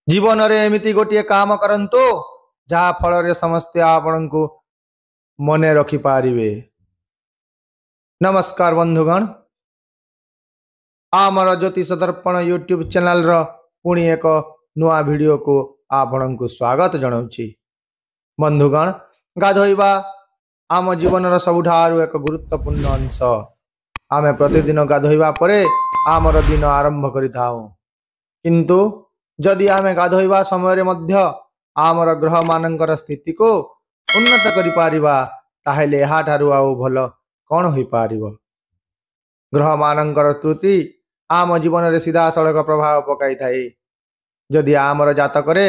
जीवन रे एमिति गोटे काम करंतु जहा फल रे समस्ते आपण को मने रखी पारिबे। नमस्कार बंधुगण, आमर ज्योतिष दर्पण यूट्यूब चैनल रो पुणी एक नुआ वीडियो को आपण को स्वागत जनाउछि। बंधुगण, गाधोइबा आम जीवन रो सबुठारु एक गुरुत्वपूर्ण अंश। आमे प्रतिदिन गाधोइबा परे आमर दिन आरंभ करिथाउ, किंतु जदि आमे गाधोइबा समय रे मध्य आमर ग्रह मानकर स्थिति को उन्नत करि पारिबा ताहेले एहा ठारु आउ भल कौन होई पारिबो। ग्रह मानकर त्रुटि आम जीवन रे सीधा सड़क प्रभाव पकाई थाए। जदि आमर जातक रे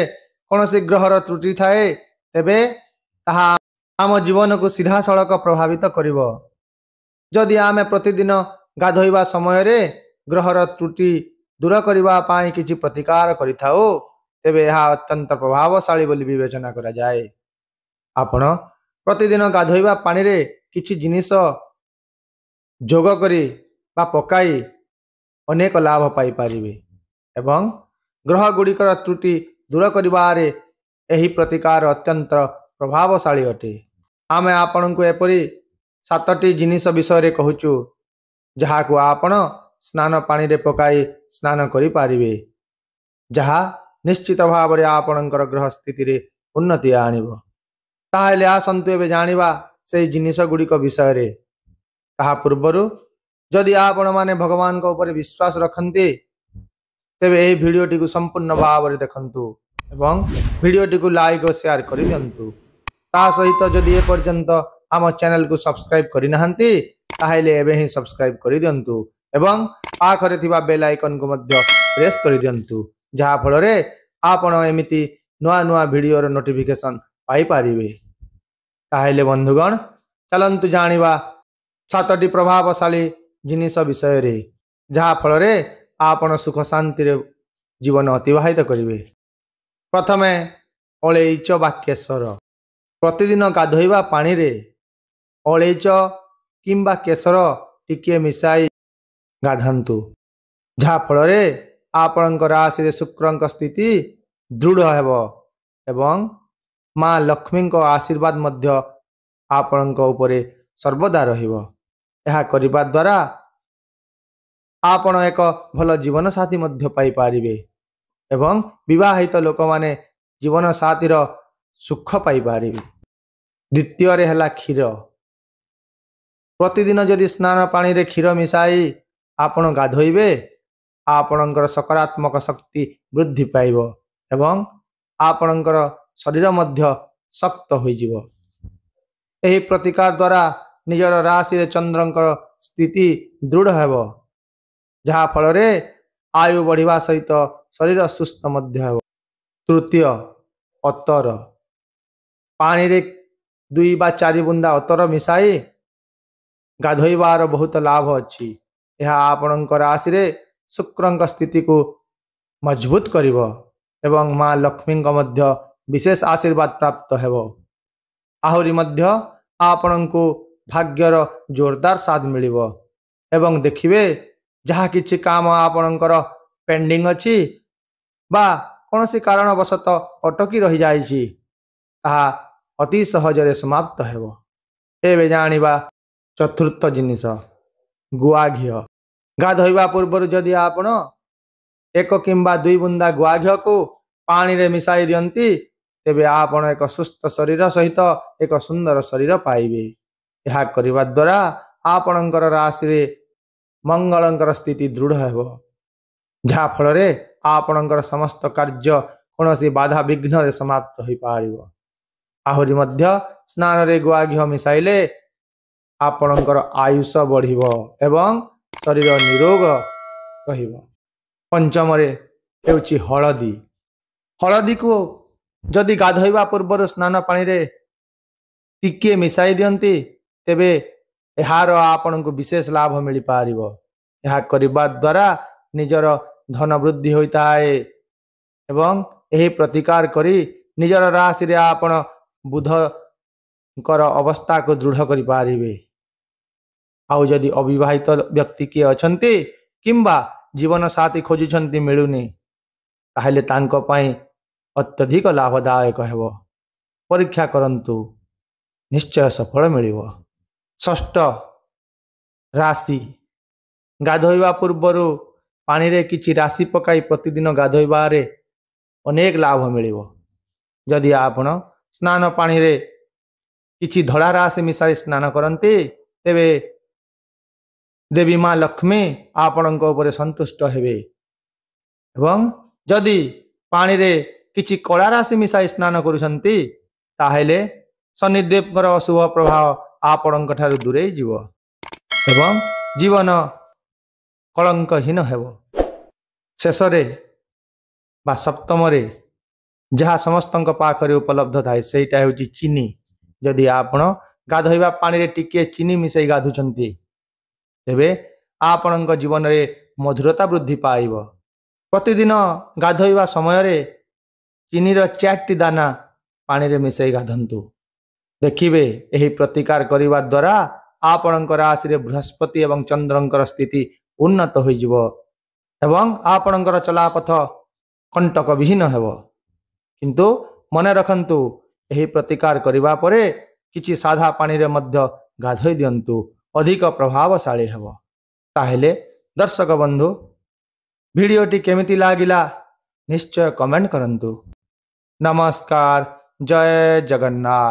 कोनोसी ग्रहर त्रुटि थाए तेबे ताहा आम जीवन को सीधा सड़क प्रभावित करिवो। जदि आमे प्रतिदिन गाधोइबा समय रे ग्रहर त्रुटि दूर करबा पाई किछि प्रतिकार करिथाओ तेबे यह अत्यंत प्रभावशाली बोली विवेचना करा जाए। आपण प्रतिदिन गाधोइबा पानी रे किछि जिनिस जोग करी बा पकाई अनेक लाभ पाई पारिबे एवं ग्रह गुड़िकर त्रुटि दूर करिबारे एही प्रतिकार अत्यंत प्रभावशाली अटे। आमे आपण को एपरी 7टी जिनिस विषय रे कहूचु जहा को आपण स्नान पानी रे पकाई स्नान करि पारिबे, जहा निश्चित भाव रे आपणकर ग्रह स्थिति रे उन्नति आनिबो। ताहेले आसंतु एबे जानिबा से जिनिस गुडी को विषय रे। ताहा पूर्वरु जदि आपण माने भगवान को ऊपर विश्वास रखन्ते तेबे एही वीडियो टी को संपूर्ण भाव रे देखंतु एवं वीडियो टी को लाइक और शेयर करि दियंतु। ता सहित जदि ए पर्यंत आम चैनल को सब्सक्राइब करि नहंती ताहेले एबे ही सब्सक्राइब करि दियंतु एवं पाखरे थिबा बेल आइकन को मध्य प्रेस करि दियंतु, जहा फल रे आपण एमिति नुआ नुआ वीडियो रो नोटिफिकेशन पाई पारिबे। ताहेले बंधुगण, चलंतु जानिबा 7टी प्रभावशाली जिनिस विषय रे, जहा फल रे आपण सुख शांति रे जीवन अतिबाहित करिवे। प्रथमे अळेइच बा केसर। प्रतिदिन गाधोइबा पानी रे अळेइच किंबा केसर टिके मिसाई गाधंतु, जहा फल रे आपणकर राशि रे शुक्रंक स्थिति दृढ़ हेबो एवं मां लक्ष्मी को आशीर्वाद मध्य आपणक उपरे सर्वदा रहिबो। एहा करिबा द्वारा आपण एक भल जीवन साथी मध्य पाई पारिबे एवं विवाहित लोक माने जीवन साथी रो सुख पाई पारिबे। द्वितीय रे हला क्षीर। प्रतिदिन जदि स्नान पानी रे क्षीर मिसाई आपण गाधोइबे आपणकर सकारात्मक शक्ति वृद्धि पाइबो एवं आपणकर शरीर मध्य शक्त होई जिवो। एही प्रतिकार द्वारा निजर राशि रे चंद्रंकर स्थिति दृढ़ हेबो, जहा फल रे आयु बढ़िबा सहित शरीर सुस्थ मध्य हेबो। तृतीय अतर। पानी रे 2 बा 4 बुंदा अतर मिसाई गाधोइबार बहुत लाभ अछि। यह आपणकर राशि रे शुक्रंक स्थिति को मजबूत करिवो एवं मां लक्ष्मी का मध्य विशेष आशीर्वाद प्राप्त हेबो। आहुरी मध्य आपण को भाग्यर जोरदार साथ मिलिवो एवं देखिबे जहा किछि काम आपणकर पेंडिंग अछि बा कोनोसी कारणवशत अटकी रहि जाइछि ताहा अति सहज रे समाप्त हेबो। एबे जानिबा चतुर्थ जिनिस गुआ घी। गाधोइबा पूर्व जदि आपण 1 किंबा 2 बुंदा गुआ घी को पानी रे मिसाई दियंती तेबे आपण एक सुस्थ शरीर सहित एक सुंदर शरीर पाइबे। यह करिबा द्वारा आपणकर राशि रे मंगलंकर स्थिति दृढ़ हेबो, जहा फल रे आपणकर समस्त कार्य कोनोसी बाधा विघ्न रे समाप्त होई पारिबो। आहुरी मध्य स्नान रे गुआ घी मिसाइले आपणकर आयुष बढ़िबो एवं शरीर निरोग रहिबो। पंचम रे हेउची हळदी। हळदी को जदि गाधोइबा पूर्व स्नान पानी रे टिके मिसाई दियंती तेबे एहार आपण को विशेष लाभ मिल पारिबो। यह करिबा द्वारा निजर धन वृद्धि होता है एवं एही प्रतिकार करी निजर राशि रे आपण बुध कर अवस्था को दृढ़ करि पारिबे। आउ जदि अविवाहित व्यक्ति किए अछंती किंबा जीवन साथी खोजुछंती मिलुनी ताहेले तांको पई अत्यधिक लाभदायक हेब। परीक्षा करंतु निश्चय सफल मिलिब। षष्ठ राशि गाधोइबा पूर्वर पानी रे किछि राशि पकाई प्रतिदिन गाधोइबारे अनेक लाभ मिलिब। जदि आपण स्नान पानी रे किछि धड़ा राशि मिसाई स्नान करंती तेबे देवी माँ लक्ष्मी आपणक उपरे संतुष्ट हेबे। एवं जदि पानी रे किछि कला राशि मिसाई स्नान करुछंती ताहेले शनिदेवकर अशुभ प्रभाव आपणक ठारु दूरे जीव एवं जीवन कलंकहीन हेब। शेषरे बा सप्तमरे जहाँ समस्तंक पाखरे उपलब्ध थाए सेटा हेउची चीनी। जदि आपण गाधोइबा पानी रे टिके चीनी मिसाई गाधुछंती तेबे आपणक जीवन रे मधुरता वृद्धि पाइब। प्रतिदिन गाधोइबा समय रे चीनीर 4टी दाना पानी रे मिसाई गाधंतु। देखिबे एही प्रतिकार करिबा द्वारा आपणक राशि रे बृहस्पति एवं चंद्रंकर स्थिति उन्नत होइजिव एवं आपणकर चलापथ कंटक विहीन हेब। किंतु मने रखंतु एही प्रतिकार करिबा परे किछि साधा पानी रे मध्य गाधोई दियंतु अधिक प्रभावशाली हेब। ताहेले दर्शक बंधु वीडियोटी केमिति लागिला निश्चय कमेंट करंतु। नमस्कार। जय जगन्नाथ।